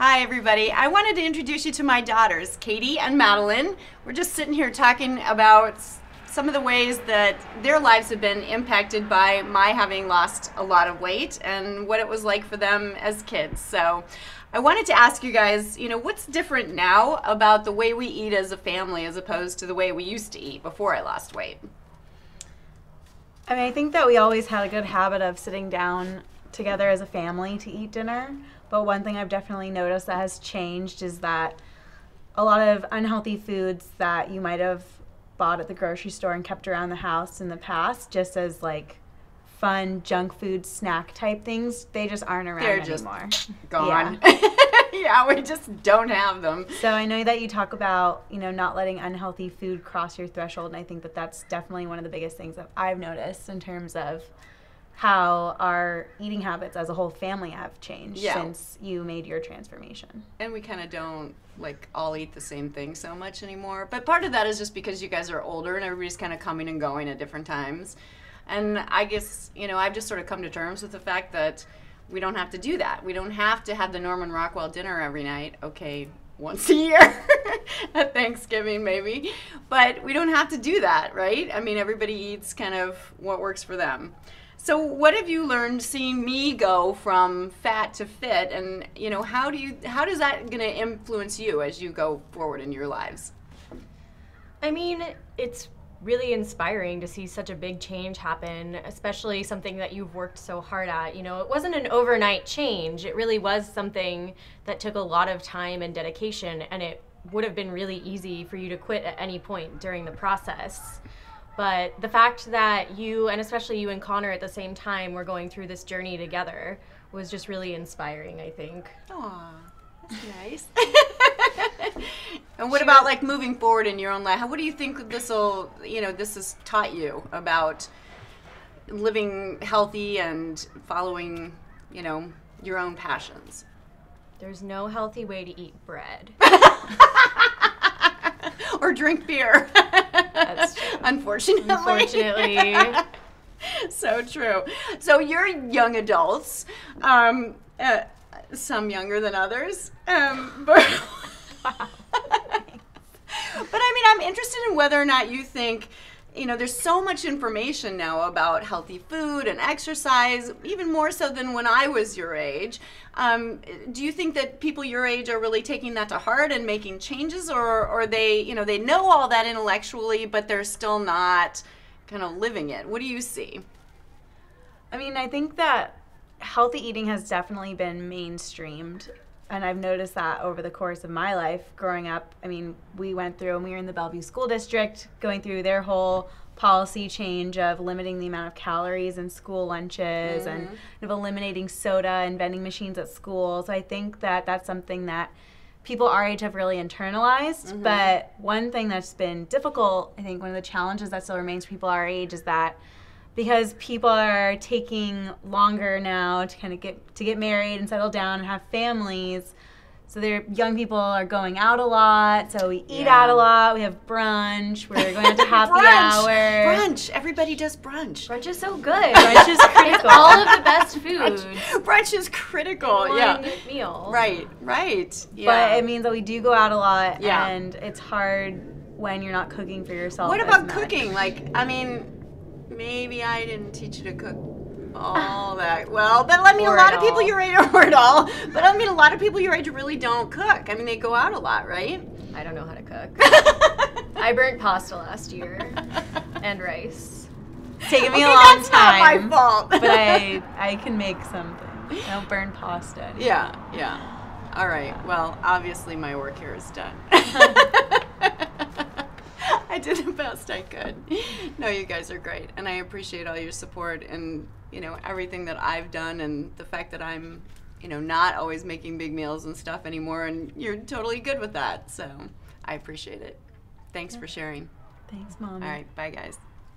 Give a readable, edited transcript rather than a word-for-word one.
Hi, everybody. I wanted to introduce you to my daughters, Katie and Madeline. We're just sitting here talking about some of the ways that their lives have been impacted by my having lost a lot of weight and what it was like for them as kids. So I wanted to ask you guys, what's different now about the way we eat as a family as opposed to the way we used to eat before I lost weight? I mean, I think that we always had a good habit of sitting down together as a family to eat dinner. But one thing I've definitely noticed that has changed is that a lot of unhealthy foods that you might have bought at the grocery store and kept around the house in the past, just as like fun junk food snack type things, they just aren't around anymore. Just gone. Yeah, we just don't have them. So I know that you talk about, not letting unhealthy food cross your threshold, and I think that that's definitely one of the biggest things that I've noticed in terms of how our eating habits as a whole family have changed since you made your transformation. And we kind of don't all eat the same thing so much anymore. But part of that is just because you guys are older and everybody's kind of coming and going at different times. And I guess, I've just sort of come to terms with the fact that we don't have to do that. We don't have to have the Norman Rockwell dinner every night. Okay, once a year at Thanksgiving maybe. But we don't have to do that, right? I mean, everybody eats kind of what works for them. So what have you learned seeing me go from fat to fit, and how does that going to influence you as you go forward in your lives? I mean, it's really inspiring to see such a big change happen, especially something that you've worked so hard at. It wasn't an overnight change. It really was something that took a lot of time and dedication, and it would have been really easy for you to quit at any point during the process. But the fact that you, and especially you and Connor at the same time, were going through this journey together was just really inspiring, I think. Aw, that's nice. And what about moving forward in your own life? What do you think this has taught you about living healthy and following, your own passions? There's no healthy way to eat bread. Or drink beer. That's true. Unfortunately. So true. So you're young adults, some younger than others. But I mean, I'm interested in whether or not you think, there's so much information now about healthy food and exercise, even more so than when I was your age. Do you think that people your age are really taking that to heart and making changes, or they, they know all that intellectually, but they're still not kind of living it? What do you see? I mean, I think that healthy eating has definitely been mainstreamed. And I've noticed that over the course of my life growing up. I mean, we went through, and we were in the Bellevue School District, going through their whole policy change of limiting the amount of calories in school lunches and of eliminating soda and vending machines at school. So I think that that's something that people our age have really internalized. But one thing that's been difficult, I think one of the challenges that still remains for people our age is that because people are taking longer now to kind of get married and settle down and have families, so young people are going out a lot, so we eat out a lot, we have brunch, we're going out to happy hour. Brunch! Everybody does brunch. Brunch is so good. Brunch is critical. All of the best foods. Brunch is critical, One meal. Right. Yeah. But it means that we do go out a lot, and it's hard when you're not cooking for yourself. What about cooking? Maybe I didn't teach you to cook all that well, but I mean, a lot of people your age, or at all, but I mean, a lot of people your age really don't cook. I mean, they go out a lot, right? I don't know how to cook. I burnt pasta last year and rice. It's taken me a long that's time. Not my fault. But I can make something. I don't burn pasta anymore. Yeah. All right. Well, obviously my work here is done. I did the best I could. No, you guys are great, and I appreciate all your support and everything that I've done, and the fact that I'm not always making big meals and stuff anymore, and you're totally good with that. So I appreciate it. Thanks for sharing. Thanks, Mom. All right, bye guys.